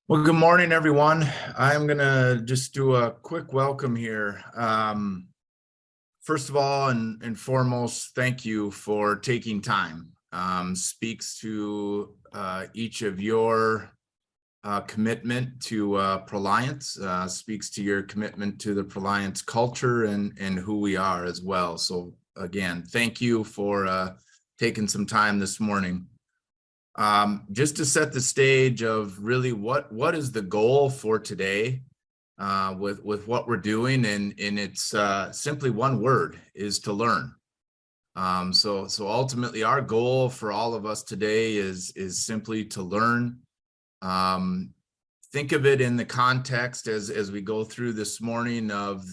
Well, good morning, everyone. I'm going to just do a quick welcome here. First of all, and foremost, thank you for taking time. Speaks to each of your commitment to Proliance, speaks to your commitment to the Proliance culture and who we are as well. So again, thank you for taking some time this morning. Just to set the stage of really what is the goal for today with what we're doing, and it's simply one word, is to learn. So ultimately our goal for all of us today is simply to learn. Think of it in the context as we go through this morning of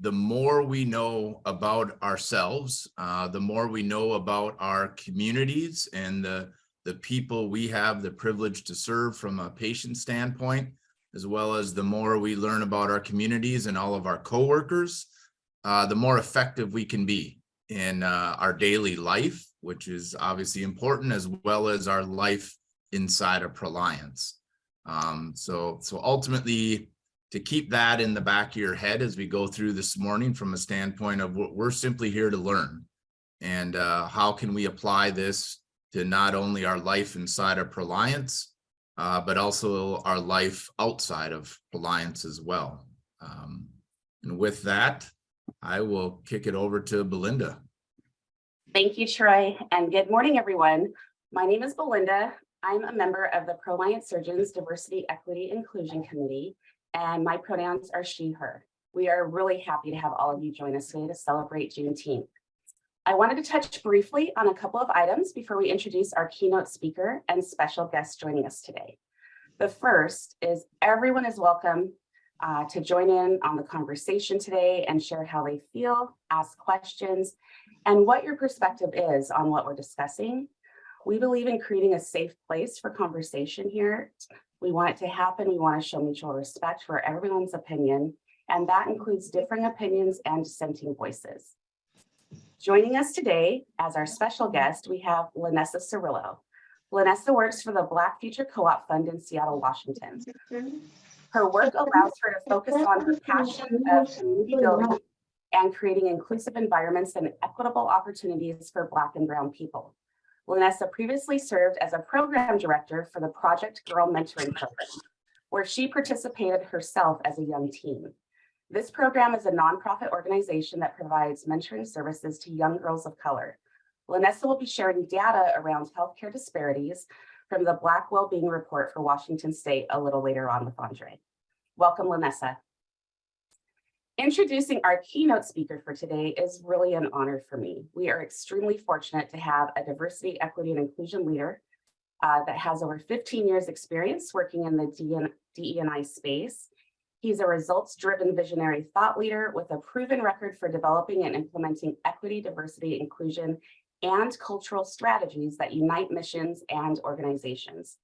the more we know about ourselves, the more we know about our communities and the people we have the privilege to serve from a patient standpoint, as well as the more we learn about our communities and all of our coworkers, the more effective we can be in our daily life, which is obviously important, as well as our life inside of Proliance. So ultimately, to keep that in the back of your head as we go through this morning from a standpoint of we're simply here to learn, and how can we apply this to not only our life inside of Proliance, but also our life outside of Proliance as well. And with that, I will kick it over to Belinda. Thank you, Troy, and good morning, everyone. My name is Belinda. I'm a member of the Proliance Surgeons Diversity, Equity, Inclusion Committee, and my pronouns are she, her. We are really happy to have all of you join us today to celebrate Juneteenth. I wanted to touch briefly on a couple of items before we introduce our keynote speaker and special guest joining us today. The first is everyone is welcome to join in on the conversation today and share how they feel, ask questions, and what your perspective is on what we're discussing. We believe in creating a safe place for conversation here. We want it to happen. We want to show mutual respect for everyone's opinion, and that includes differing opinions and dissenting voices. Joining us today as our special guest, we have Lanessa Cirillo. Lanessa works for the Black Future Co-op Fund in Seattle, Washington. Her work allows her to focus on her passion of community building and creating inclusive environments and equitable opportunities for Black and Brown people. Lanessa previously served as a program director for the Project Girl Mentoring Program, where she participated herself as a young teen. This program is a nonprofit organization that provides mentoring services to young girls of color. Lanessa will be sharing data around healthcare disparities from the Black Wellbeing Report for Washington State a little later on with Andre. Welcome, Lanessa. Introducing our keynote speaker for today is really an honor for me. We are extremely fortunate to have a diversity, equity, and inclusion leader that has over 15 years experience working in the DE&I space. He's a results-driven visionary thought leader with a proven record for developing and implementing equity, diversity, inclusion, and cultural strategies that unite missions and organizations.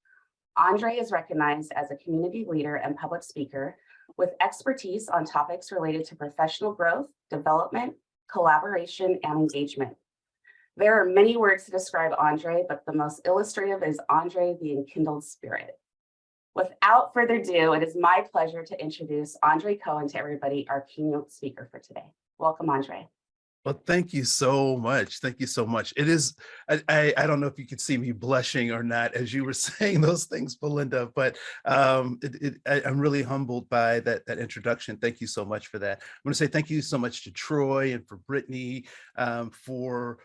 Andre is recognized as a community leader and public speaker with expertise on topics related to professional growth, development, collaboration, and engagement. There are many words to describe Andre, but the most illustrative is Andre, the enkindled spirit. Without further ado, it is my pleasure to introduce Andre Koen to everybody, our keynote speaker for today. Welcome, Andre. Well, thank you so much. Thank you so much. It is, I don't know if you could see me blushing or not as you were saying those things, Belinda, but I'm really humbled by that introduction. Thank you so much for that. I want to say thank you so much to Troy and for Brittany for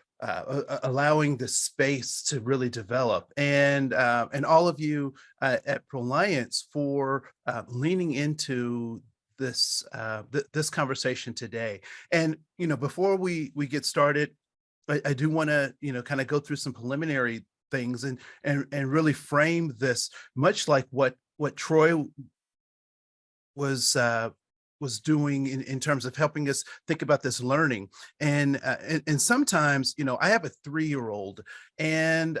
allowing the space to really develop, and all of you at Proliance for leaning into this this conversation today. And before we get started, I do want to kind of go through some preliminary things and really frame this much like what Troy was doing in terms of helping us think about this learning. And sometimes, I have a 3-year-old, and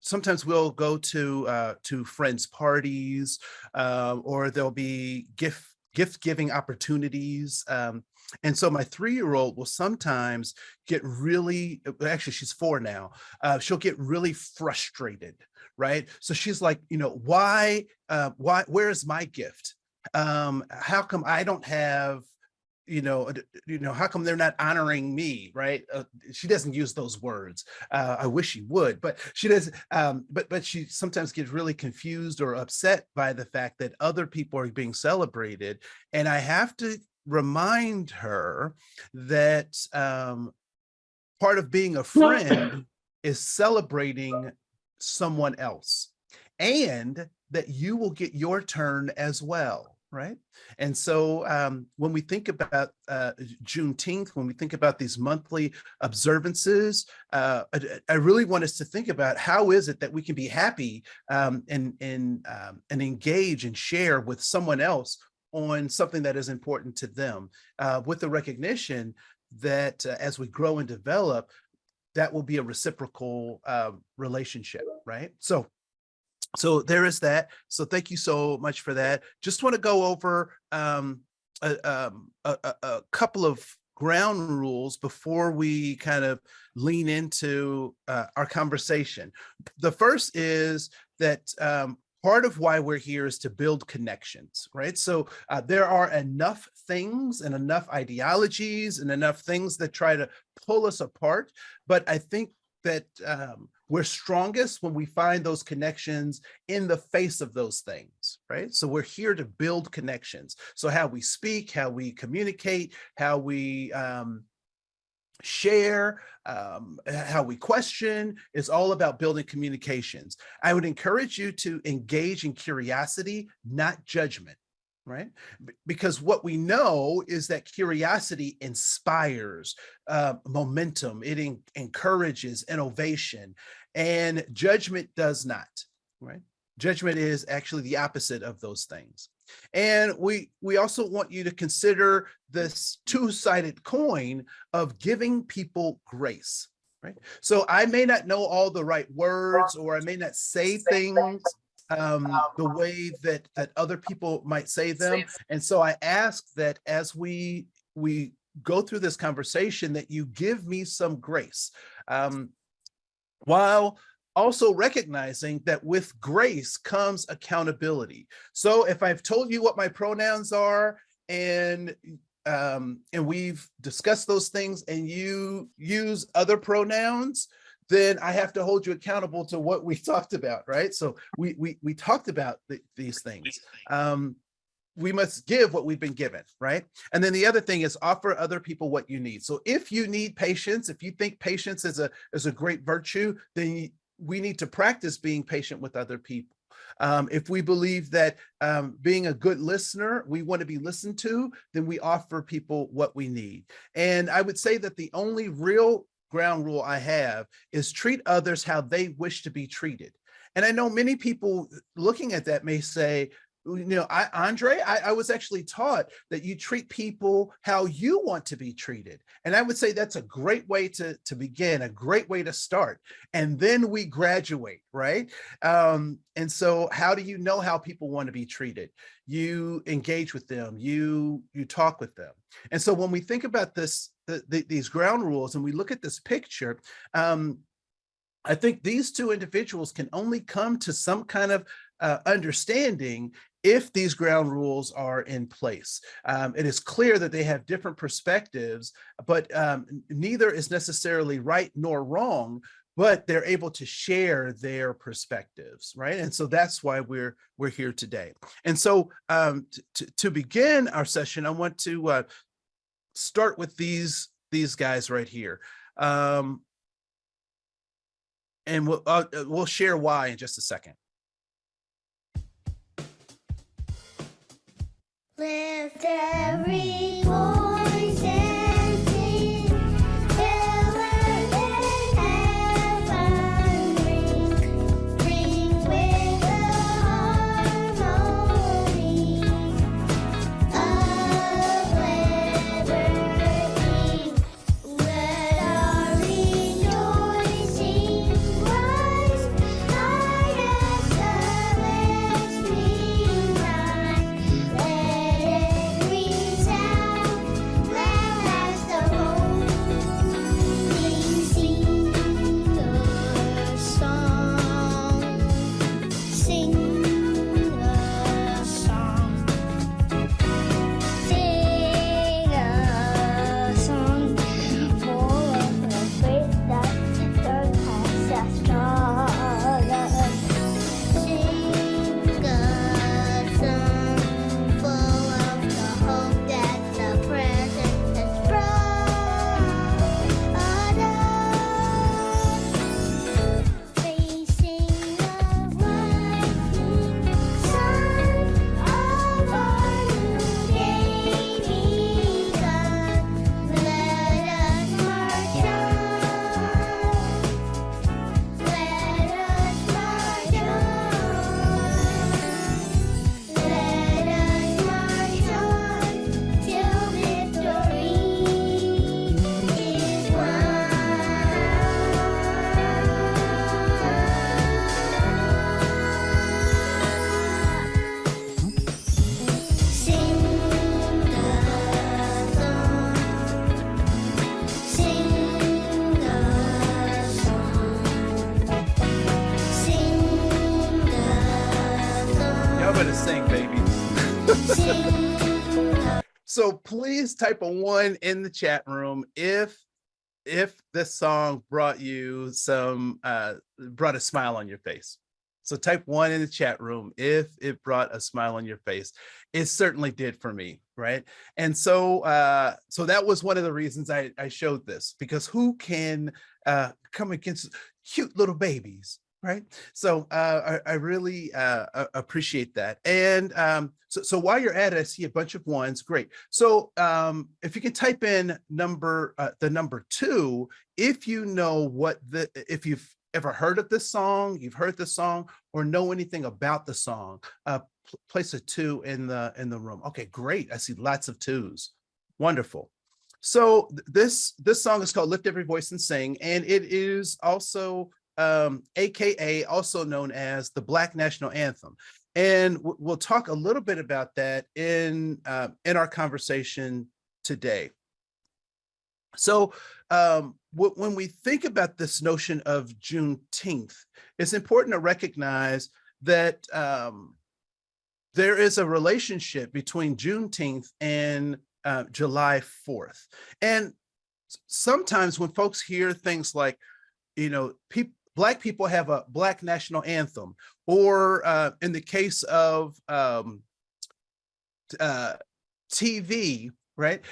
sometimes we'll go to friends' parties, or there'll be gift giving opportunities. And so my 3-year-old will sometimes get really, actually she's 4 now, she'll get really frustrated, right? So she's like, why, where's my gift? How come I don't have, how come they're not honoring me, right? She doesn't use those words. I wish she would, but she does. But she sometimes gets really confused or upset by the fact that other people are being celebrated. And I have to remind her that part of being a friend is celebrating someone else, and that you will get your turn as well. Right. And so when we think about Juneteenth, when we think about these monthly observances, I really want us to think about how is it that we can be happy and engage and share with someone else on something that is important to them, with the recognition that as we grow and develop, that will be a reciprocal relationship. Right. So there is that. So thank you so much for that. Just want to go over a couple of ground rules before we kind of lean into our conversation. The first is that part of why we're here is to build connections, right? So there are enough things and enough ideologies and enough things that try to pull us apart. But I think that we're strongest when we find those connections in the face of those things, right? So we're here to build connections. So how we speak, how we communicate, how we share, how we question is all about building communications. I would encourage you to engage in curiosity, not judgment. Right? Because what we know is that curiosity inspires momentum. It encourages innovation, and judgment does not, right? Judgment is actually the opposite of those things. And we also want you to consider this two-sided coin of giving people grace, right? So I may not know all the right words, or I may not say things the way that other people might say them. And so I ask that as we go through this conversation, that you give me some grace, while also recognizing that with grace comes accountability. So if I've told you what my pronouns are, and we've discussed those things, and you use other pronouns, then I have to hold you accountable to what we talked about, right? So we talked about these things. We must give what we've been given, right? And then the other thing is offer other people what you need. So if you need patience, if you think patience is a great virtue, then we need to practice being patient with other people. If we believe that being a good listener, we want to be listened to, then we offer people what we need. And I would say that the only real ground rule I have is treat others how they wish to be treated. And I know many people looking at that may say, Andre, I was actually taught that you treat people how you want to be treated. And I would say that's a great way to begin, a great way to start. And then we graduate, right? And so how do you know how people want to be treated? You engage with them, you talk with them. And so when we think about this, these ground rules, and we look at this picture, I think these two individuals can only come to some kind of understanding if these ground rules are in place. It is clear that they have different perspectives, but neither is necessarily right nor wrong, but they're able to share their perspectives, right? And so that's why we're here today. And so to begin our session, I want to start with these guys right here. And we'll share why in just a second. Lift every voice and sing, till earth and heaven ring with the harmony of liberty. Let our rejoicing rise high as the listening night. Let it resound So please type a 1 in the chat room if this song brought you some brought a smile on your face. So type 1 in the chat room if it brought a smile on your face. It certainly did for me, right? And so so that was one of the reasons I showed this, because who can come against cute little babies, right? So I really appreciate that. And so while you're at it, I see a bunch of 1s. Great. So if you can type in the number 2, if you know if you've ever heard of this song, you've heard this song, or know anything about the song, place a 2 in the room. Okay, great. I see lots of 2s. Wonderful. So this song is called Lift Every Voice and Sing, and it is also AKA also known as the Black National Anthem. And we'll talk a little bit about that in our conversation today. So when we think about this notion of Juneteenth, it's important to recognize that there is a relationship between Juneteenth and July 4th. And sometimes when folks hear things like, you know, Black people have a Black national anthem, or in the case of TV, right?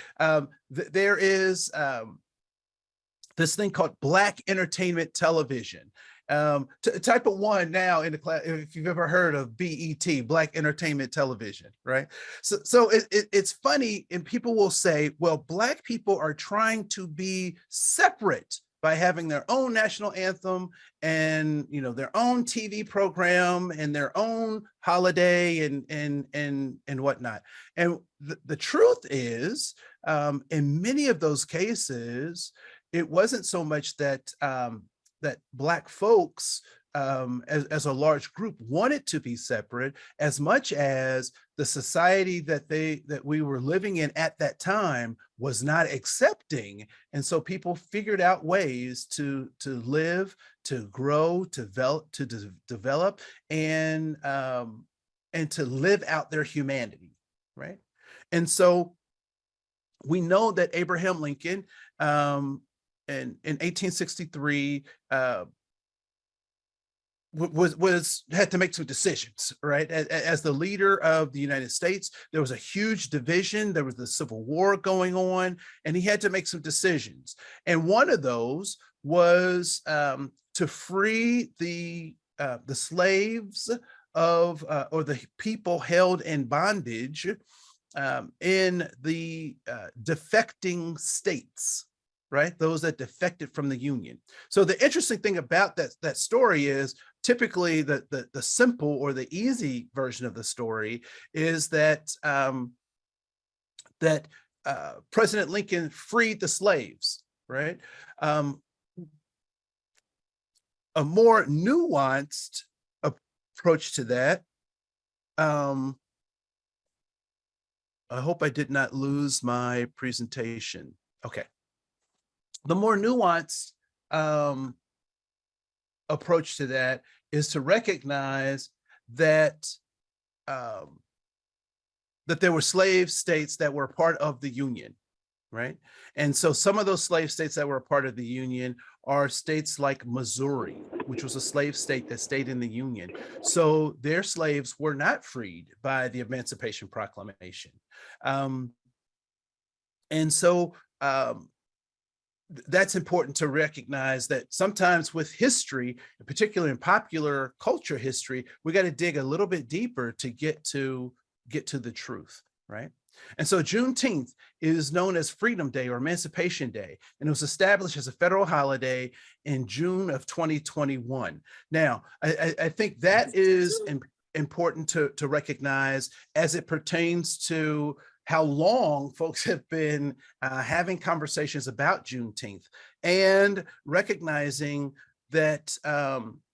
There is this thing called Black entertainment television. Type of 1 now in the class if you've ever heard of BET, Black entertainment television, right? So it's funny, and people will say, well, Black people are trying to be separate by having their own national anthem and, you know, their own TV program and their own holiday and whatnot. And the truth is, in many of those cases, it wasn't so much that that Black folks as a large group wanted to be separate, as much as the society that we were living in at that time was not accepting. And so people figured out ways to live, to grow, to develop, and to live out their humanity, right? And so we know that Abraham Lincoln in 1863 had to make some decisions, right? As the leader of the United States, there was a huge division. There was the Civil War going on, and he had to make some decisions. And one of those was to free the slaves of or the people held in bondage in the defecting states, right? Those that defected from the Union. So the interesting thing about that story is typically the simple or the easy version of the story is that President Lincoln freed the slaves, right? A more nuanced approach to that. I hope I did not lose my presentation. Okay. The more nuanced approach to that is to recognize that that there were slave states that were part of the Union, right? And so some of those slave states that were a part of the Union are states like Missouri, which was a slave state that stayed in the Union. So their slaves were not freed by the Emancipation Proclamation. And so that's important to recognize that sometimes with history, particularly in popular culture history, we got to dig a little bit deeper to get to the truth, right? And so Juneteenth is known as Freedom Day or Emancipation Day, and it was established as a federal holiday in June of 2021. Now, I think that is important to recognize as it pertains to how long folks have been having conversations about Juneteenth, and recognizing that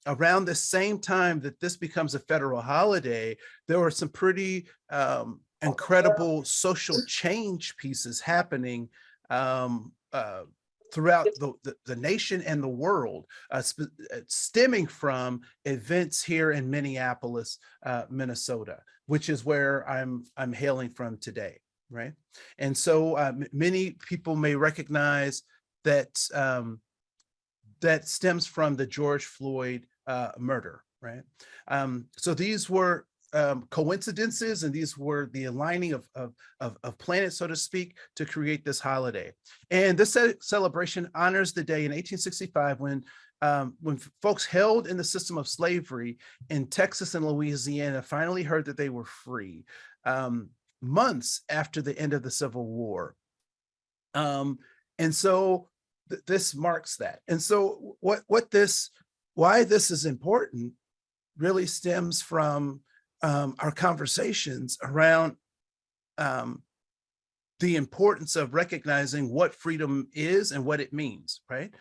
around the same time that this becomes a federal holiday, there were some pretty incredible social change pieces happening throughout the nation and the world, stemming from events here in Minneapolis, Minnesota, which is where I'm hailing from today, right? And so many people may recognize that that stems from the George Floyd murder, right? So these were coincidences, and these were the aligning of planets, so to speak, to create this holiday. And this celebration honors the day in 1865 when folks held in the system of slavery in Texas and Louisiana finally heard that they were free, months after the end of the Civil War. And so this marks that. And so why this is important really stems from our conversations around the importance of recognizing what freedom is and what it means, right?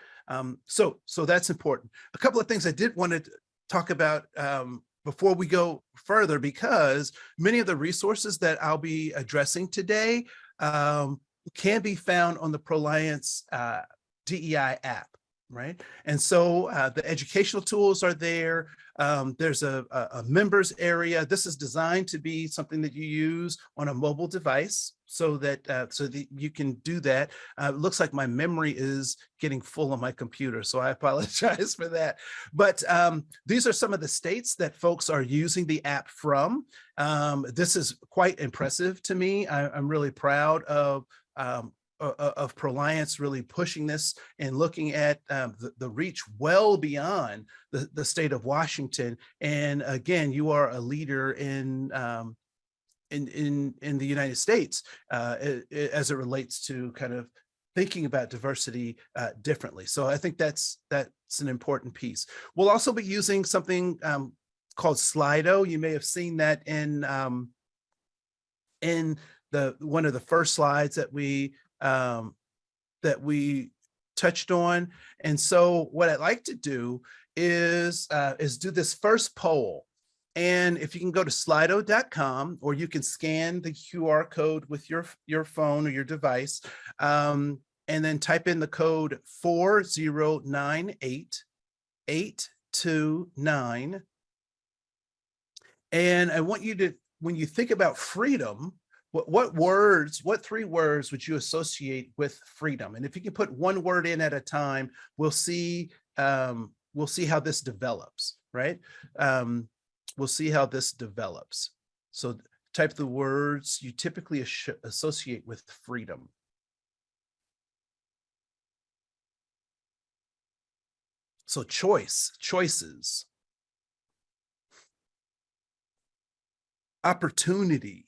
So that's important. A couple of things I did want to talk about before we go further, because many of the resources that I'll be addressing today can be found on the Proliance DEI app, right? And so the educational tools are there. There's a members area. This is designed to be something that you use on a mobile device so that you can do that. It looks like my memory is getting full on my computer, so I apologize for that. But these are some of the states that folks are using the app from. This is quite impressive to me. I'm really proud of Proliance really pushing this and looking at the reach well beyond the state of Washington. And again, you are a leader in the United States as it relates to kind of thinking about diversity differently. So I think that's an important piece. We'll also be using something called Slido. You may have seen that in one of the first slides that we touched on. And so what I'd like to do is do this first poll. And if you can go to slido.com, or you can scan the QR code with your phone or your device, and then type in the code 4098829. And I want you to, when you think about freedom, what three words would you associate with freedom? And if you can put one word in at a time, we'll see how this develops, right? We'll see how this develops. So type the words you typically associate with freedom. So choices, opportunity,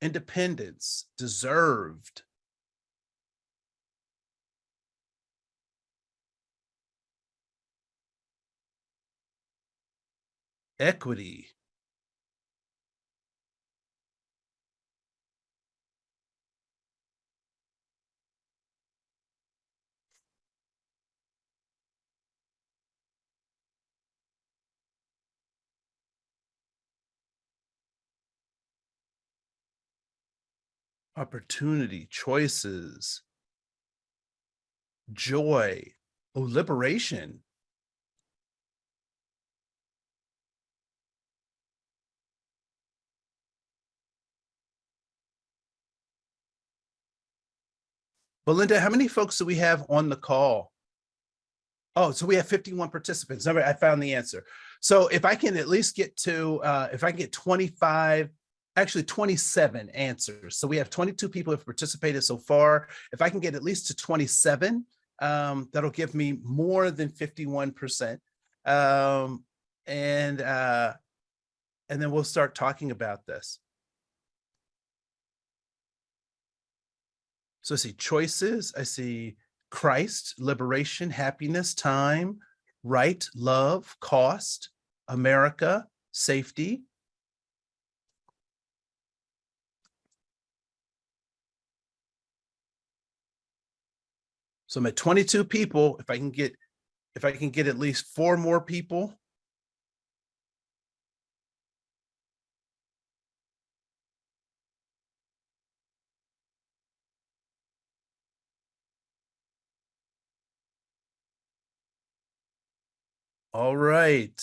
independence, deserved, equity, opportunity, choices, joy, liberation, Belinda, how many folks do we have on the call? Oh, so we have 51 participants. All right, I found the answer. So if I can at least get to, if I can get 25, actually 27 answers. So we have 22 people have participated so far. If I can get at least to 27, that'll give me more than 51%. And then we'll start talking about this. So I see choices, I see Christ, liberation, happiness, time, right, love, cost, America, safety. So I'm at 22 people. If I can get at least 4 more people. All right.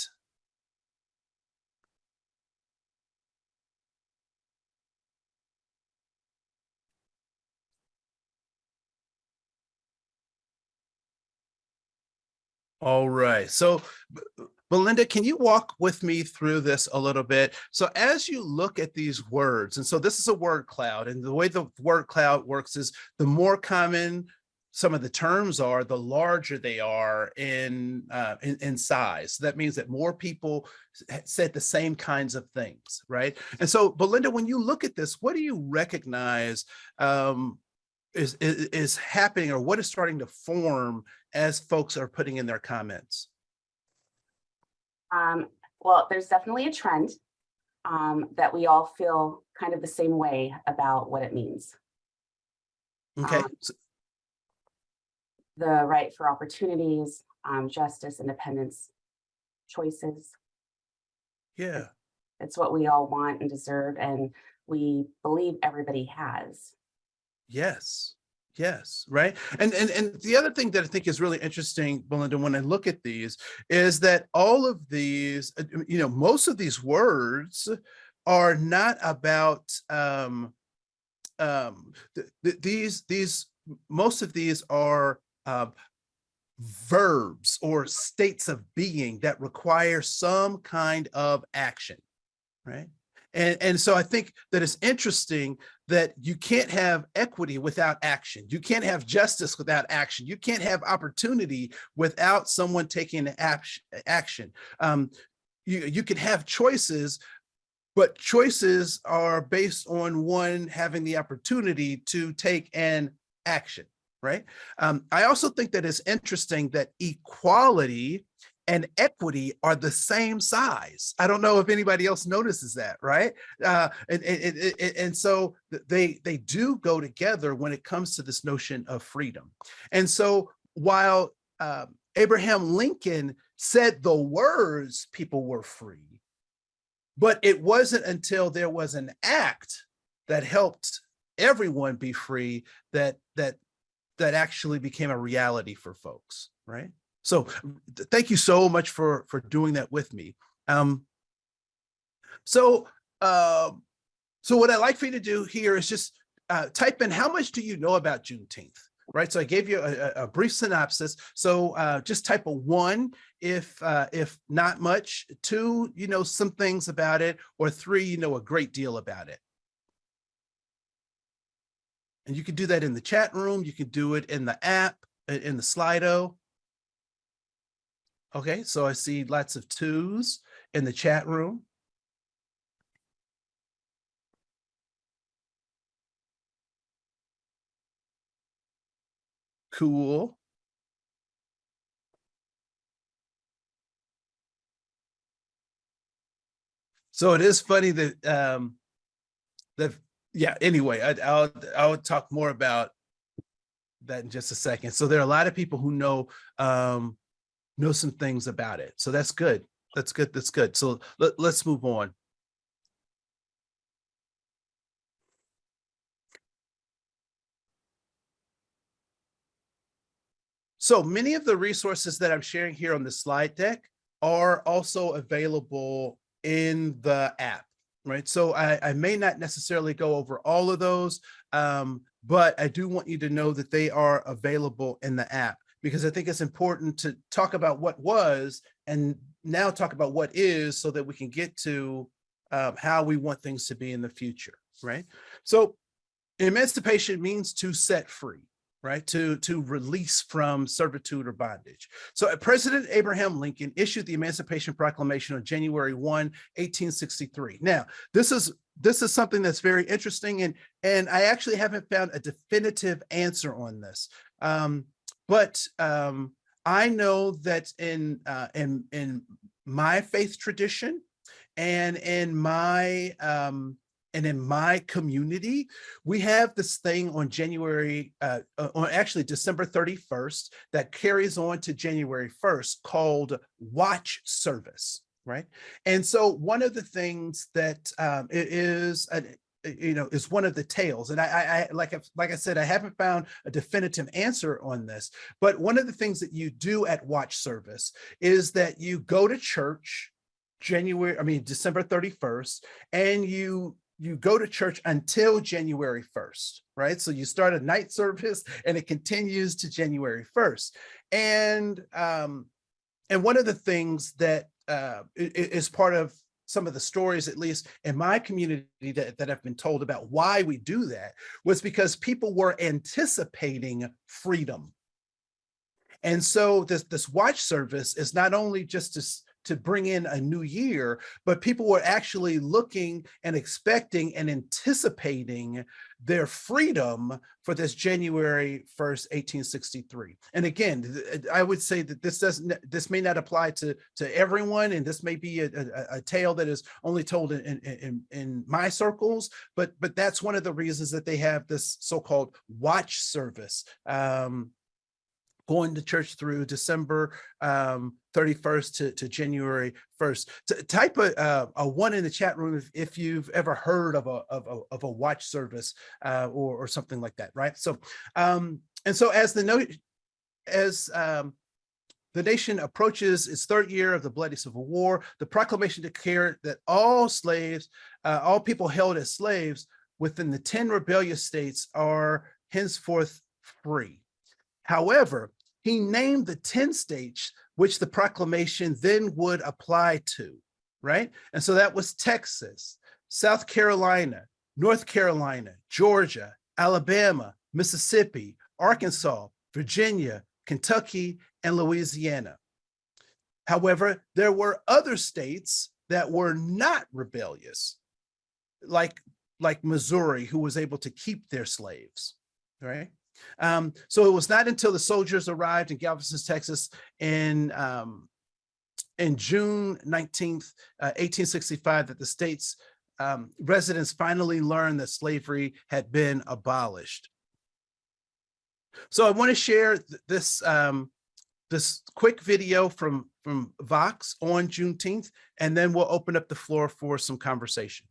All right. So, Belinda, can you walk with me through this a little bit? So as you look at these words, and so this is a word cloud, and the way the word cloud works is the more common some of the terms are, the larger they are in size. So that means that more people said the same kinds of things, right? And so, Belinda, when you look at this, what do you recognize is happening, or what is starting to form as folks are putting in their comments? Well, there's definitely a trend that we all feel kind of the same way about what it means. Okay. The right for opportunities, justice, independence, choices. Yeah. It's what we all want and deserve, and we believe everybody has. Yes. Yes. Right. And the other thing that I think is really interesting, Belinda, when I look at these, is that all of these, most of these words are not about these. Most of these are verbs or states of being that require some kind of action, right? And so I think that it's interesting that you can't have equity without action. You can't have justice without action. You can't have opportunity without someone taking action. You can have choices, but choices are based on one having the opportunity to take an action, right? I also think that it's interesting that equality and equity are the same size. I don't know if anybody else notices that, right? And so they do go together when it comes to this notion of freedom. And so while Abraham Lincoln said the words people were free, but it wasn't until there was an act that helped everyone be free that actually became a reality for folks, right? So thank you so much for doing that with me. So what I'd like for you to do here is just type in how much do you know about Juneteenth, right? So I gave you a brief synopsis. So just type a 1 if not much, 2, you know some things about it, or 3, you know a great deal about it. And you can do that in the chat room. You can do it in the app, in the Slido. Okay, so I see lots of 2s in the chat room. Cool. So it is funny that yeah, anyway, I'll talk more about that in just a second. So there are a lot of people who know some things about it. So that's good. That's good. That's good. So let's move on. So many of the resources that I'm sharing here on the slide deck are also available in the app, right? So I may not necessarily go over all of those, but I do want you to know that they are available in the app, because I think it's important to talk about what was and now talk about what is, so that we can get to how we want things to be in the future, right? So emancipation means to set free, right? To release from servitude or bondage. So President Abraham Lincoln issued the Emancipation Proclamation on January 1, 1863. Now, this is something that's very interesting, and I actually haven't found a definitive answer on this. But I know that in my faith tradition and in my community, we have this thing on December 31st that carries on to January 1st called watch service, right? And so one of the things that is one of the tales, and I like I said, I haven't found a definitive answer on this, but one of the things that you do at watch service is that you go to church December 31st, and you go to church until January 1st, right? So you start a night service and it continues to January 1st. And And one of the things that is part of some of the stories, at least in my community, that have been told about why we do that, was because people were anticipating freedom. And so this watch service is not only just to bring in a new year, but people were actually looking and expecting and anticipating their freedom for this January 1st, 1863. And again, I would say that this may not apply to everyone, and this may be a tale that is only told in my circles, but that's one of the reasons that they have this so-called watch service. Going to church through December 31st to January 1st. Type a one in the chat room if you've ever heard of a watch service or something like that, right? So and so as the nation approaches its third year of the bloody Civil War, the proclamation declared that all slaves, all people held as slaves within the 10 rebellious states are henceforth free. However, he named the 10 states which the proclamation then would apply to, right? And so that was Texas, South Carolina, North Carolina, Georgia, Alabama, Mississippi, Arkansas, Virginia, Kentucky, and Louisiana. However, there were other states that were not rebellious, like Missouri, who was able to keep their slaves, right? So it was not until the soldiers arrived in Galveston, Texas in June 19th, 1865, that the state's residents finally learned that slavery had been abolished. So I want to share this quick video from Vox on Juneteenth, and then we'll open up the floor for some conversation.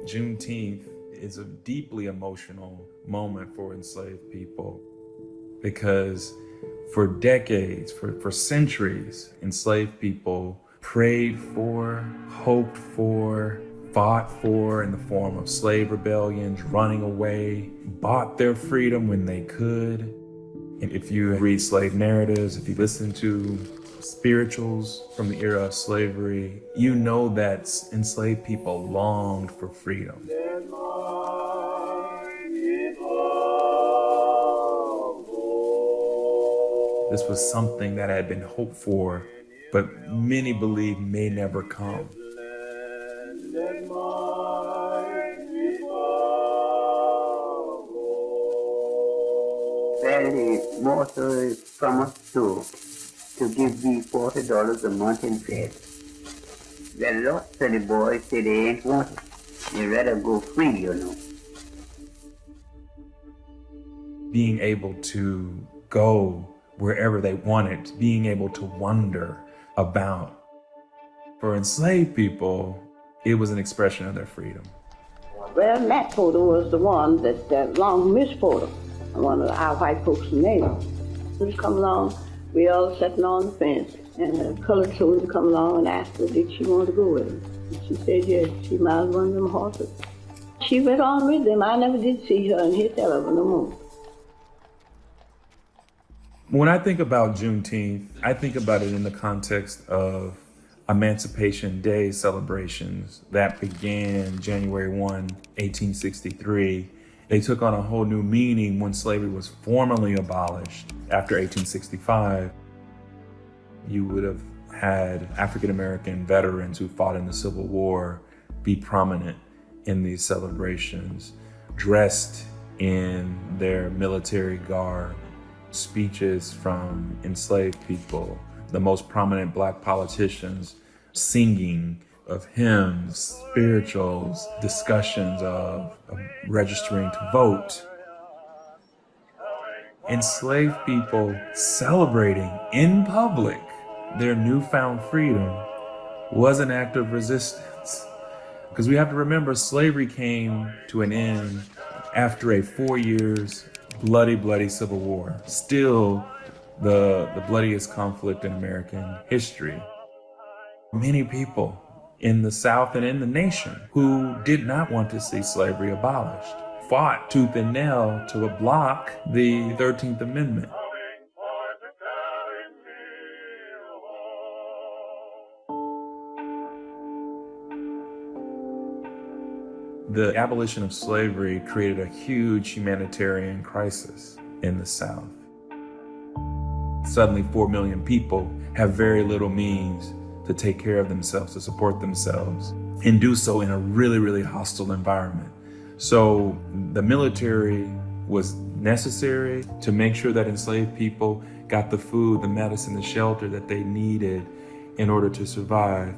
Juneteenth is a deeply emotional moment for enslaved people because for decades, for centuries, enslaved people prayed for, hoped for, fought for in the form of slave rebellions, running away, bought their freedom when they could. And if you read slave narratives, if you listen to spirituals from the era of slavery, you know that enslaved people longed for freedom. This was something that had been hoped for, but many believe may never come. Well, the motto from us to give me $40 a month in fed. Well, lots of the boys say they ain't want it. They rather go free, you know. Being able to go wherever they wanted, being able to wonder about. For enslaved people, it was an expression of their freedom. Well, that photo was the one that long missed photo, one of our white folks in Navy. She come along, we all sitting on the fence, and the colored soldier come along and asked her, did she want to go with him? And she said yes, she mounted one of them horses. She went on with them. I never did see her and hit that of her no more. When I think about Juneteenth, I think about it in the context of Emancipation Day celebrations that began January 1, 1863. They took on a whole new meaning when slavery was formally abolished after 1865. You would have had African-American veterans who fought in the Civil War be prominent in these celebrations, dressed in their military garb, speeches from enslaved people, the most prominent Black politicians singing of hymns, spirituals, discussions of registering to vote. Enslaved people celebrating in public their newfound freedom was an act of resistance. Because we have to remember, slavery came to an end after a 4 years bloody Civil War. Still the bloodiest conflict in American history. Many people in the South and in the nation who did not want to see slavery abolished fought tooth and nail to block the 13th Amendment. The abolition of slavery created a huge humanitarian crisis in the South. Suddenly, 4 million people have very little means to take care of themselves, to support themselves, and do so in a really, really hostile environment. So the military was necessary to make sure that enslaved people got the food, the medicine, the shelter that they needed in order to survive.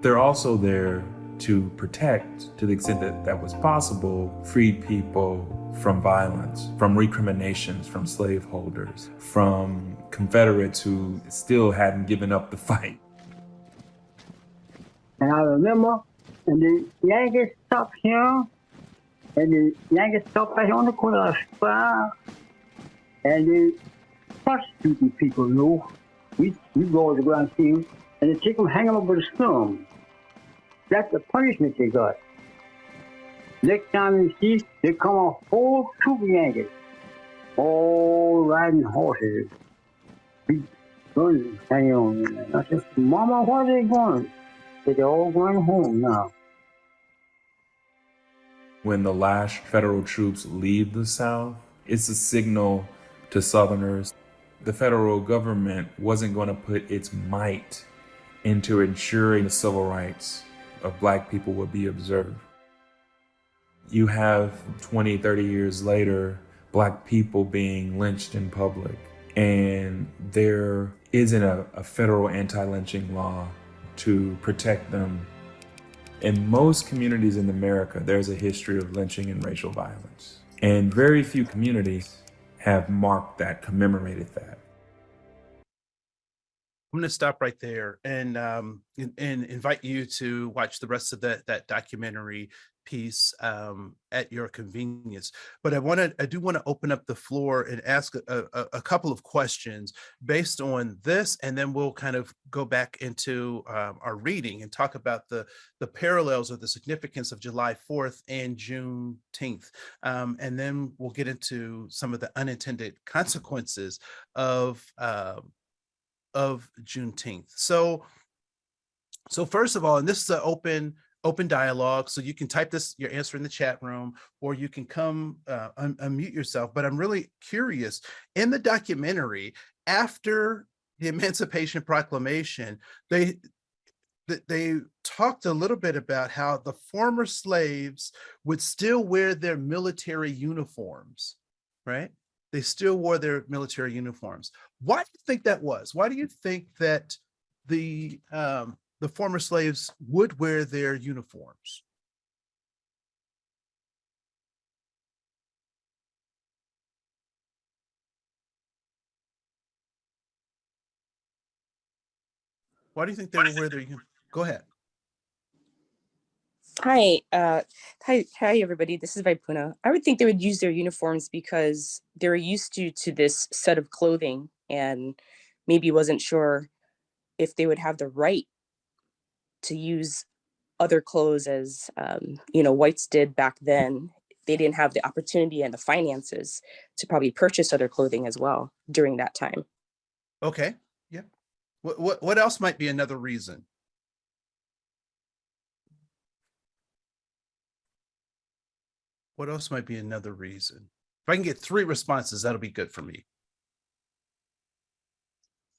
They're also there to protect, to the extent that that was possible, freed people from violence, from recriminations, from slaveholders, from Confederates who still hadn't given up the fight. And I remember when the Yankees stopped here, and the Yankees stopped right on the corner of Square, and they prosecuting people, you know. We go to the ground field, and they take them, hang them over the slum. That's the punishment they got. Next time you see, they come a whole troop of Yankees, all riding horses. Big guns hanging on. And I said, Mama, where are they going? They're all going home now. When the last federal troops leave the South, it's a signal to Southerners. The federal government wasn't going to put its might into ensuring the civil rights of Black people would be observed. You have 20, 30 years later, Black people being lynched in public, and there isn't a federal anti-lynching law to protect them. In most communities in America, there's a history of lynching and racial violence, and very few communities have marked that, commemorated that. I'm going to stop right there and invite you to watch the rest of that documentary piece at your convenience. But I do want to open up the floor and ask a couple of questions based on this, and then we'll kind of go back into our reading and talk about the parallels or the significance of July 4th and Juneteenth. And then we'll get into some of the unintended consequences of Juneteenth. So first of all, and this is an open dialogue, so you can type your answer in the chat room, or you can come unmute yourself. But I'm really curious, in the documentary, after the Emancipation Proclamation, they talked a little bit about how the former slaves would still wear their military uniforms, right? They still wore their military uniforms. Why do you think that was? Why do you think that the former slaves would wear their uniforms? Why do you think they would wear their uniforms? Go ahead. Hi, everybody. This is Vaipuna. I would think they would use their uniforms because they were used to this set of clothing, and maybe wasn't sure if they would have the right to use other clothes as whites did back then. They didn't have the opportunity and the finances to probably purchase other clothing as well during that time. Okay. Yeah. What else might be another reason? What else might be another reason? If I can get 3 responses, that'll be good for me.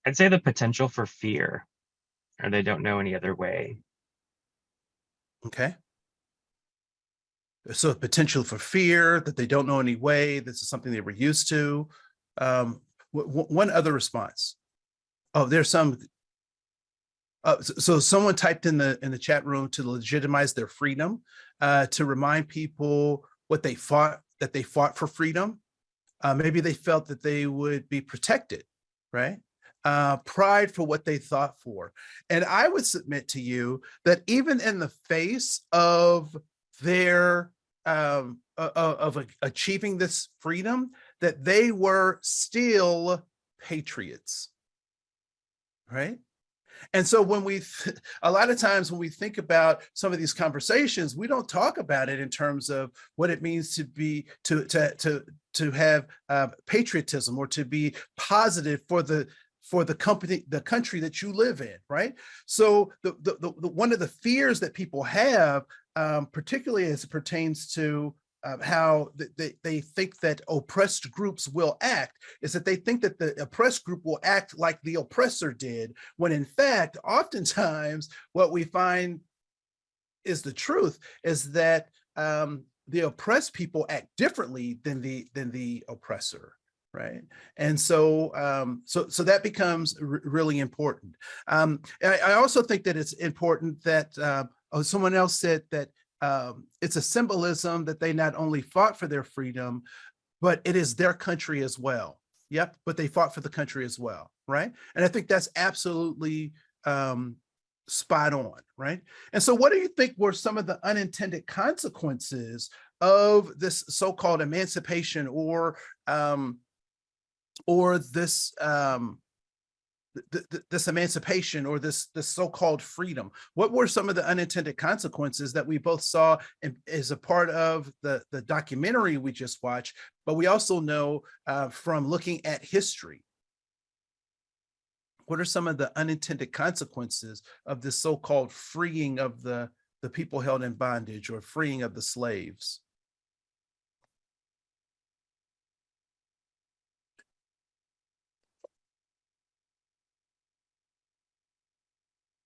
I'd say the potential for fear, or they don't know any other way. Okay. So potential for fear, that they don't know any way. This is something they were used to. One other response. Oh, there's some. So someone typed in the chat room to legitimize their freedom, to remind people what they fought, that they fought for freedom. Maybe they felt that they would be protected, right? Pride for what they thought for. And I would submit to you that even in the face of their achieving this freedom, that they were still patriots, right? And so when a lot of times when we think about some of these conversations, we don't talk about it in terms of what it means to be, to have patriotism, or to be positive for the country that you live in, right? So the one of the fears that people have, particularly as it pertains to how they think that oppressed groups will act, is that they think that the oppressed group will act like the oppressor did, when in fact, oftentimes what we find is the truth is that the oppressed people act differently than the oppressor, right? And so so that becomes really important. I also think that it's important that someone else said that it's a symbolism that they not only fought for their freedom, but it is their country as well. Yep, but they fought for the country as well, right? And I think that's absolutely spot on, right? And so what do you think were some of the unintended consequences of this so-called emancipation, or this this emancipation, or this so-called freedom? What were some of the unintended consequences that we both saw as a part of the documentary we just watched, but we also know from looking at history? What are some of the unintended consequences of this so-called freeing of the people held in bondage, or freeing of the slaves?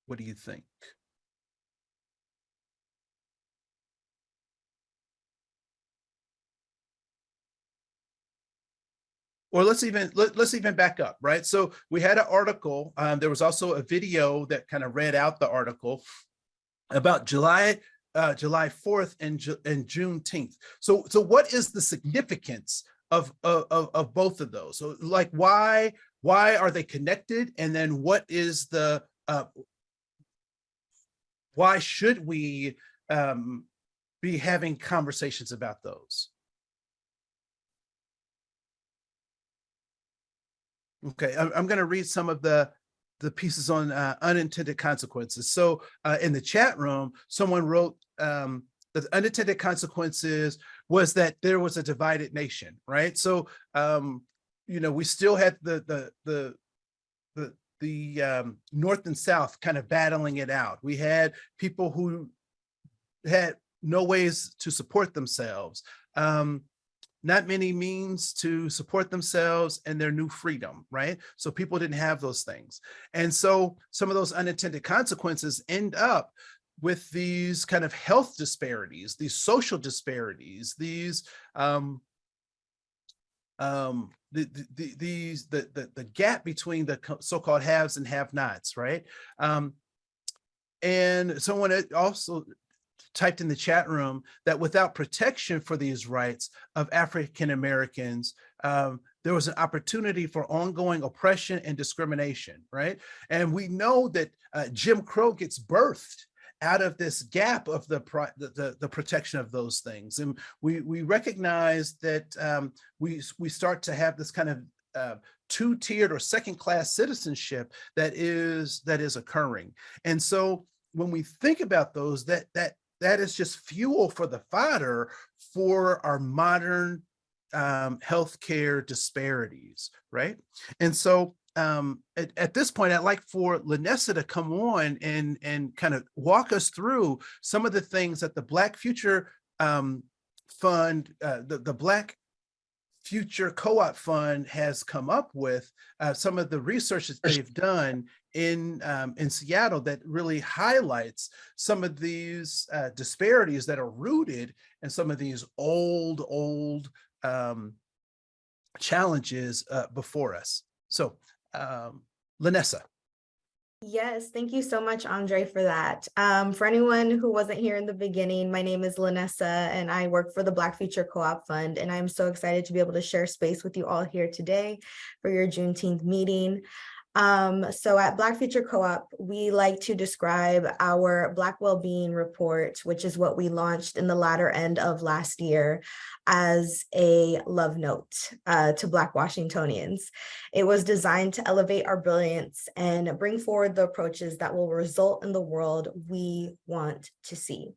What do you think? Or let's even back up, right? So we had an article. There was also a video that kind of read out the article about July 4th and Juneteenth. So what is the significance of both of those? So like, why are they connected? And then what is the why should we be having conversations about those? Okay, I'm going to read some of the pieces on unintended consequences. So in the chat room, someone wrote the unintended consequences was that there was a divided nation, right? So you know, we still had the North and South kind of battling it out. We had people who had no ways to support themselves, not many means to support themselves and their new freedom, right? So people didn't have those things. And so some of those unintended consequences end up with these kind of health disparities, these social disparities, these the gap between the so-called haves and have-nots, right? And someone also typed in the chat room that without protection for these rights of African Americans, there was an opportunity for ongoing oppression and discrimination, right? And we know that Jim Crow gets birthed out of this gap of the protection of those things. And we recognize that we start to have this kind of two-tiered or second-class citizenship that is occurring. And so when we think about those, that is just fuel for the fodder for our modern healthcare disparities, right? And so at this point, I'd like for Lanessa to come on and kind of walk us through some of the things that the Black Future Fund, the Black Future Co-op Fund has come up with, some of the research that they've done in Seattle that really highlights some of these disparities that are rooted in some of these old challenges before us. So Lanessa. Yes, thank you so much, Andre, for that. For anyone who wasn't here in the beginning, my name is Lanessa and I work for the Black Future Co-op Fund, and I'm so excited to be able to share space with you all here today for your Juneteenth meeting. So at Black Future Co-op, we like to describe our Black Wellbeing Report, which is what we launched in the latter end of last year, as a love note to Black Washingtonians. It was designed to elevate our brilliance and bring forward the approaches that will result in the world we want to see.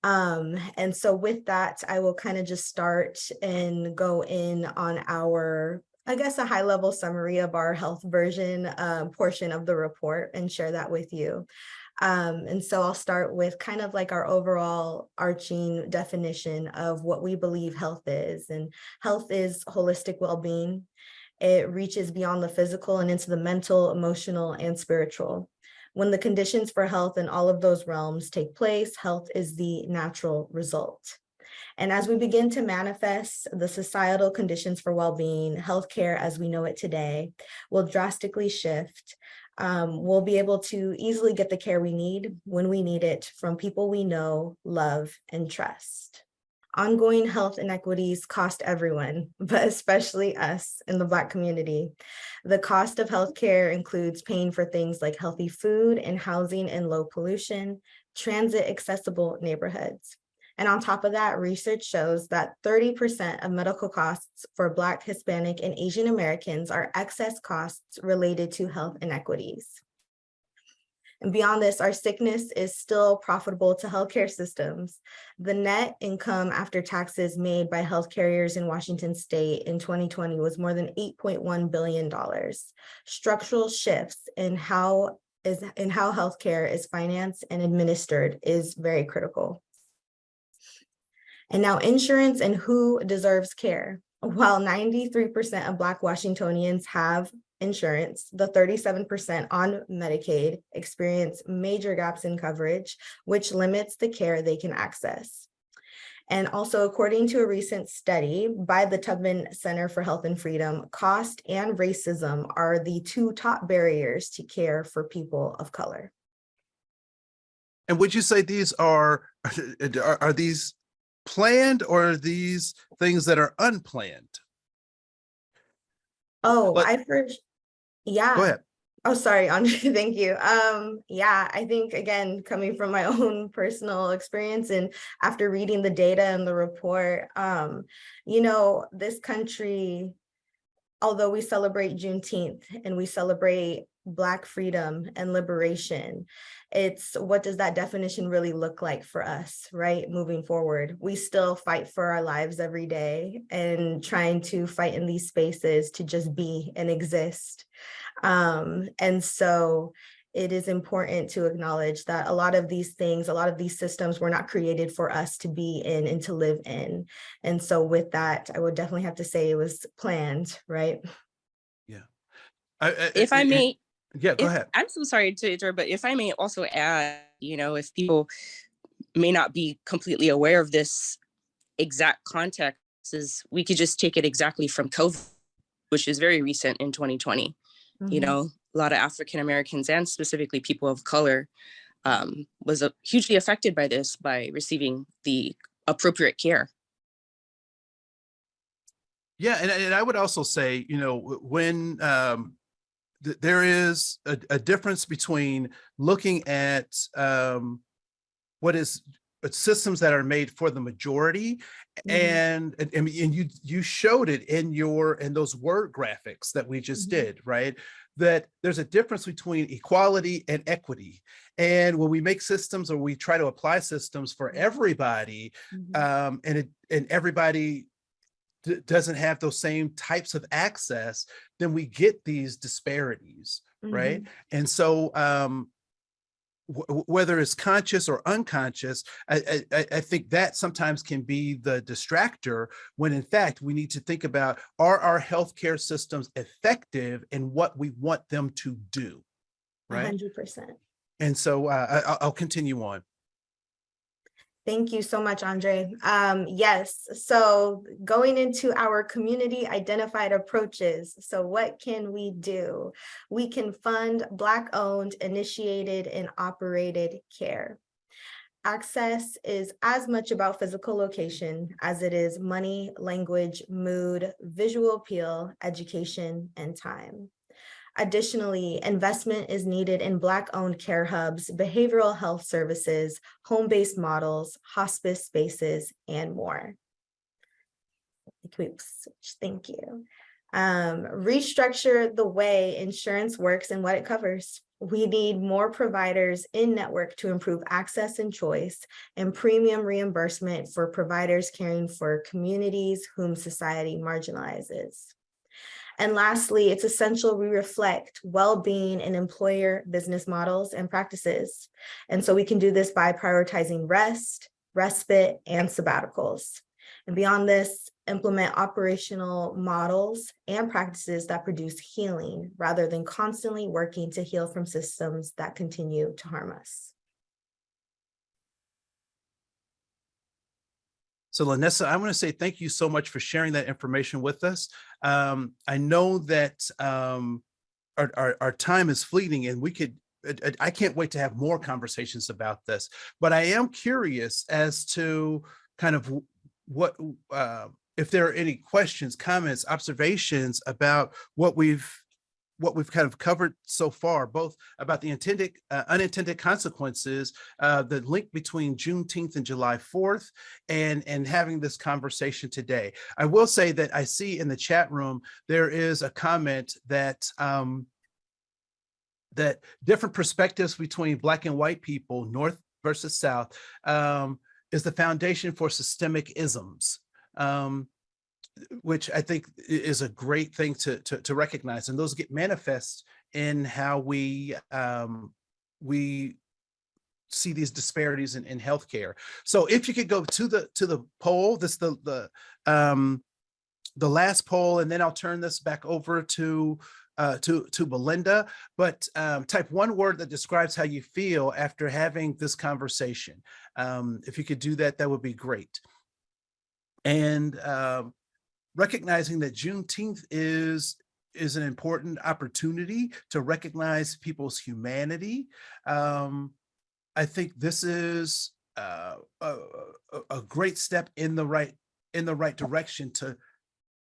And so with that, I will kind of just start and go in on our, I guess, a high level summary of our health version portion of the report and share that with you. And so I'll start with kind of like our overall arching definition of what we believe health is. And health is holistic well-being. It reaches beyond the physical and into the mental, emotional, and spiritual. When the conditions for health in all of those realms take place, health is the natural result. And as we begin to manifest the societal conditions for well-being, healthcare as we know it today will drastically shift. We'll be able to easily get the care we need when we need it from people we know, love, and trust. Ongoing health inequities cost everyone, but especially us in the Black community. The cost of healthcare includes paying for things like healthy food and housing in low pollution, transit accessible neighborhoods. And on top of that, research shows that 30% of medical costs for Black, Hispanic, and Asian Americans are excess costs related to health inequities. And beyond this, our sickness is still profitable to healthcare systems. The net income after taxes made by health carriers in Washington state in 2020 was more than $8.1 billion. Structural shifts in how healthcare is financed and administered is very critical. And now insurance and who deserves care. While 93% of Black Washingtonians have insurance, the 37% on Medicaid experience major gaps in coverage, which limits the care they can access. And also, according to a recent study by the Tubman Center for Health and Freedom, cost and racism are the two top barriers to care for people of color. And would you say these are these planned, or are these things that are unplanned? Oh, But- yeah. Go ahead. Oh, sorry, Andre, thank you. Yeah, I think, again, coming from my own personal experience and after reading the data and the report, you know, this country, although we celebrate Juneteenth and we celebrate Black freedom and liberation, it's what does that definition really look like for us, right? Moving forward, we still fight for our lives every day and trying to fight in these spaces to just be and exist. And so it is important to acknowledge that a lot of these things, a lot of these systems were not created for us to be in and to live in. And so with that, I would definitely have to say it was planned, right? Yeah. If I may, Yeah, go ahead. I'm so sorry to interrupt, but if I may also add, you know, if people may not be completely aware of this exact context, is we could just take it exactly from COVID, which is very recent in 2020. You know, a lot of African Americans and specifically people of color was hugely affected by this, by receiving the appropriate care. Yeah, and I would also say, you know, when there is a difference between looking at what is systems that are made for the majority, and you showed it in those word graphics that we just did, right? That there's a difference between equality and equity. And when we make systems, or we try to apply systems for everybody, and everybody doesn't have those same types of access, then we get these disparities, right? And so whether it's conscious or unconscious, I think that sometimes can be the distractor, when in fact we need to think about, are our healthcare systems effective in what we want them to do, right? 100%. And so I'll continue on. Thank you so much, Andre. Yes, so going into our community identified approaches. So what can we do? We can fund Black-owned, initiated, and operated care. Access is as much about physical location as it is money, language, mood, visual appeal, education, and time. Additionally, investment is needed in Black-owned care hubs, behavioral health services, home-based models, hospice spaces, and more. Thank you. Restructure the way insurance works and what it covers. We need more providers in network to improve access and choice, and premium reimbursement for providers caring for communities whom society marginalizes. And lastly, it's essential we reflect well-being in employer business models and practices. And so we can do this by prioritizing rest, respite, and sabbaticals. And beyond this, implement operational models and practices that produce healing rather than constantly working to heal from systems that continue to harm us. So Lanessa, I want to say thank you so much for sharing that information with us. I know that our time is fleeting, and I can't wait to have more conversations about this, but I am curious as to kind of what, if there are any questions, comments, observations about what we've kind of covered so far, both about the unintended consequences, the link between Juneteenth and July 4th, and having this conversation today. I will say that I see in the chat room, there is a comment that that different perspectives between Black and white people, North versus South, is the foundation for systemic isms. Which I think is a great thing to recognize, and those get manifest in how we see these disparities in healthcare. So if you could go to the poll, this the last poll, and then I'll turn this back over to Belinda. But type one word that describes how you feel after having this conversation. If you could do that, that would be great. And recognizing that Juneteenth is an important opportunity to recognize people's humanity. I think this is a great step in the right direction to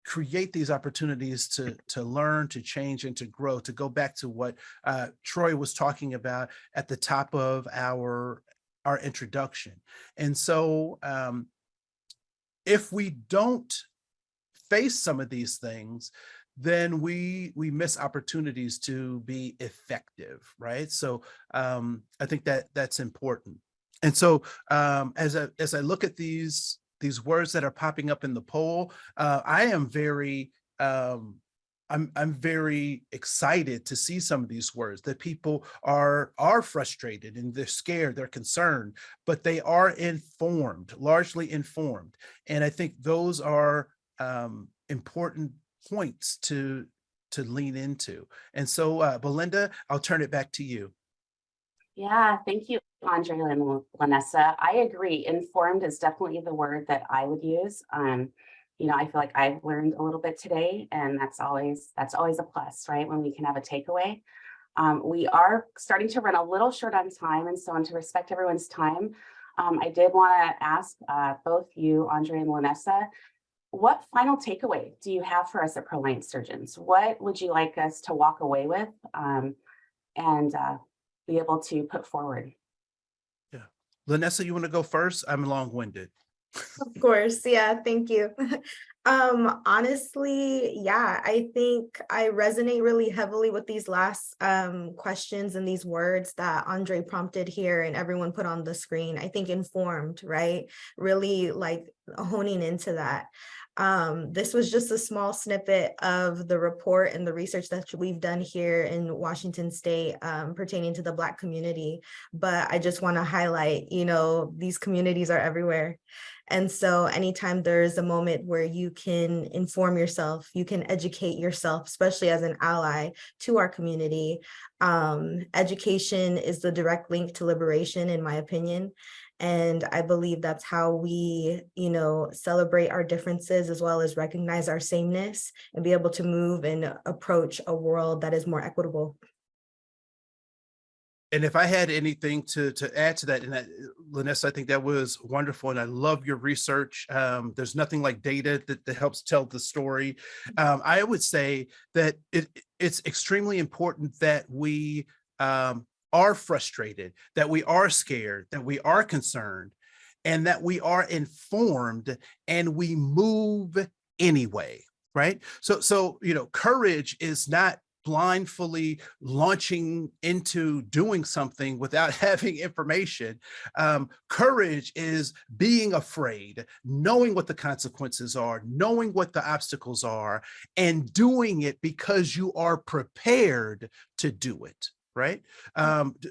create these opportunities to learn, to change, and to grow, to go back to what Troy was talking about at the top of our introduction. And so if we don't face some of these things, then we miss opportunities to be effective, right? So I think that's important. And so as I look at these words that are popping up in the poll, I am very I'm very excited to see some of these words, that people are frustrated and they're scared, they're concerned, but they are informed, largely informed. And I think those are important points to lean into. And so Belinda, I'll turn it back to you. Yeah, thank you, Andre and Lanessa. I agree. Informed is definitely the word that I would use. You know, I feel like I've learned a little bit today, and that's always a plus, right? When we can have a takeaway. We are starting to run a little short on time, and so to respect everyone's time, I did want to ask both you, Andre and Lanessa, what final takeaway do you have for us at Proliance Surgeons? What would you like us to walk away with and be able to put forward? Yeah, Lanessa, you want to go first? I'm long-winded. Of course. Yeah, thank you. Honestly, yeah, I think I resonate really heavily with these last questions and these words that Andre prompted here and everyone put on the screen. I think informed, right? Really like honing into that. This was just a small snippet of the report and the research that we've done here in Washington State pertaining to the Black community. But I just want to highlight, you know, these communities are everywhere. And so anytime there's a moment where you can inform yourself, you can educate yourself, especially as an ally to our community. Education is the direct link to liberation, in my opinion. And I believe that's how we, you know, celebrate our differences as well as recognize our sameness and be able to move and approach a world that is more equitable. And if I had anything to add to that, and that, Lanessa, I think that was wonderful, and I love your research. There's nothing like data that helps tell the story. I would say that it's extremely important that we are frustrated, that we are scared, that we are concerned, and that we are informed, and we move anyway, right? So courage is not blindly launching into doing something without having information. Courage is being afraid, knowing what the consequences are, knowing what the obstacles are, and doing it because you are prepared to do it. Right?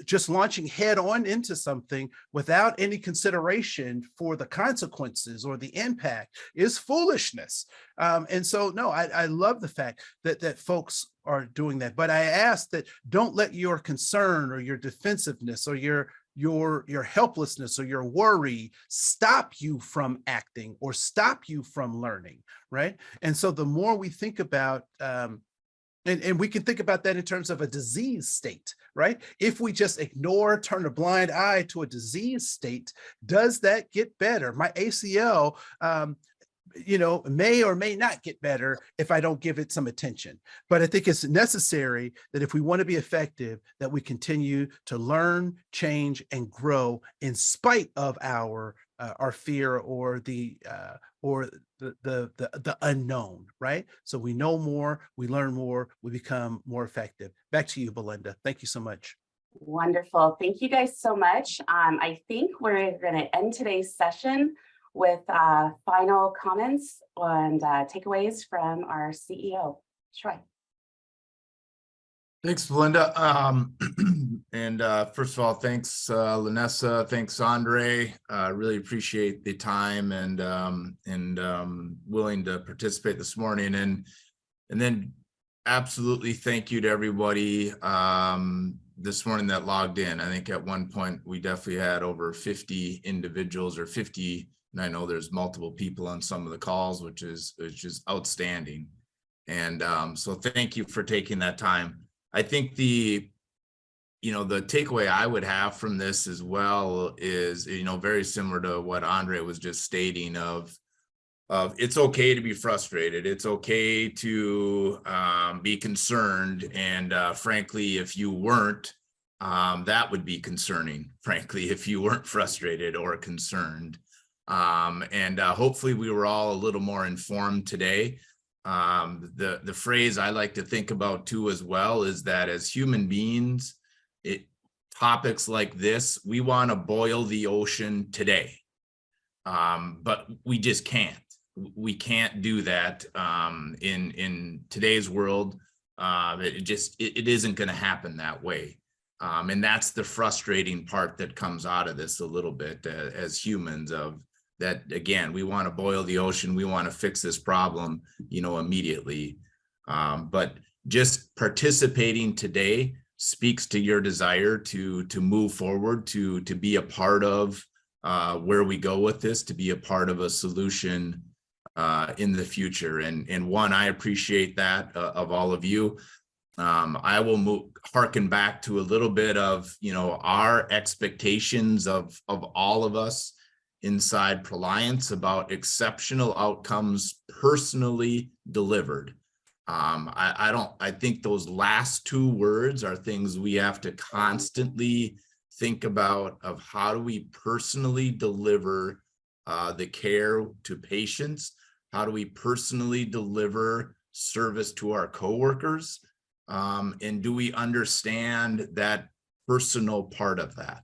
Just launching head on into something without any consideration for the consequences or the impact is foolishness. And so, no, I love the fact that folks are doing that. But I ask that don't let your concern or your defensiveness or your helplessness or your worry stop you from acting or stop you from learning. Right? And so the more we think about and we can think about that in terms of a disease state, right? If we just ignore, turn a blind eye to a disease state, does that get better? My ACL, may or may not get better if I don't give it some attention. But I think it's necessary that if we want to be effective, that we continue to learn, change, and grow in spite of our fear or the unknown, right? So we know more, we learn more, we become more effective. Back to you, Belinda. Thank you so much. Wonderful. Thank you guys so much. I think we're going to end today's session with final comments and takeaways from our CEO, Troy. Thanks, Belinda. And first of all, thanks, Lanessa. Thanks, Andre. Really appreciate the time and willing to participate this morning. And then absolutely thank you to everybody this morning that logged in. I think at one point we definitely had over 50 individuals or 50, and I know there's multiple people on some of the calls, which is outstanding. And so thank you for taking that time. I think the takeaway I would have from this as well is, very similar to what Andre was just stating of it's okay to be frustrated. It's okay to be concerned. And frankly, if you weren't, that would be concerning, frankly, if you weren't frustrated or concerned. And hopefully we were all a little more informed today. The phrase I like to think about too as well is that as human beings, topics like this, we want to boil the ocean today, but we just can't. We can't do that in today's world. It isn't going to happen that way, and that's the frustrating part that comes out of this a little bit as humans. Of that, again, we want to boil the ocean. We want to fix this problem, immediately. But just participating today speaks to your desire to move forward, to be a part of where we go with this, to be a part of a solution in the future. And one, I appreciate that of all of you. I will harken back to a little bit of our expectations of all of us inside Proliance about exceptional outcomes personally delivered. I think those last two words are things we have to constantly think about of how do we personally deliver the care to patients? How do we personally deliver service to our coworkers? And do we understand that personal part of that?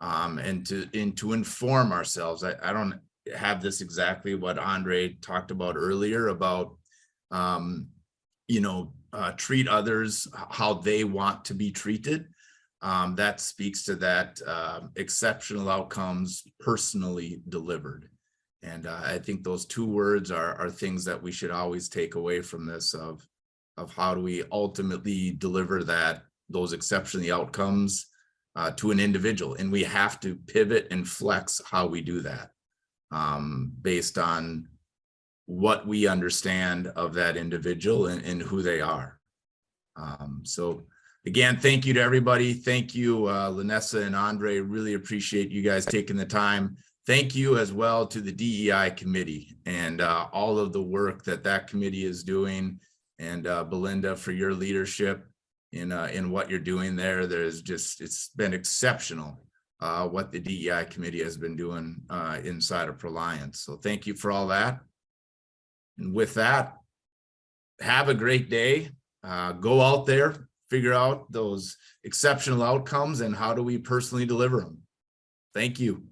And to inform ourselves. I don't have this exactly what Andre talked about earlier about, treat others how they want to be treated. That speaks to that exceptional outcomes personally delivered. And I think those two words are things that we should always take away from this of how do we ultimately deliver those exceptional outcomes to an individual. And we have to pivot and flex how we do that based on what we understand of that individual and who they are. So Again, thank you to everybody. Thank you, Lanessa and Andre. Really appreciate you guys taking the time. Thank you as well to the DEI committee and all of the work that that committee is doing. And Belinda, for your leadership in what you're doing there. There's just, it's been exceptional what the DEI committee has been doing inside of Proliance. So thank you for all that. And with that, have a great day. Go out there, figure out those exceptional outcomes and how do we personally deliver them. Thank you.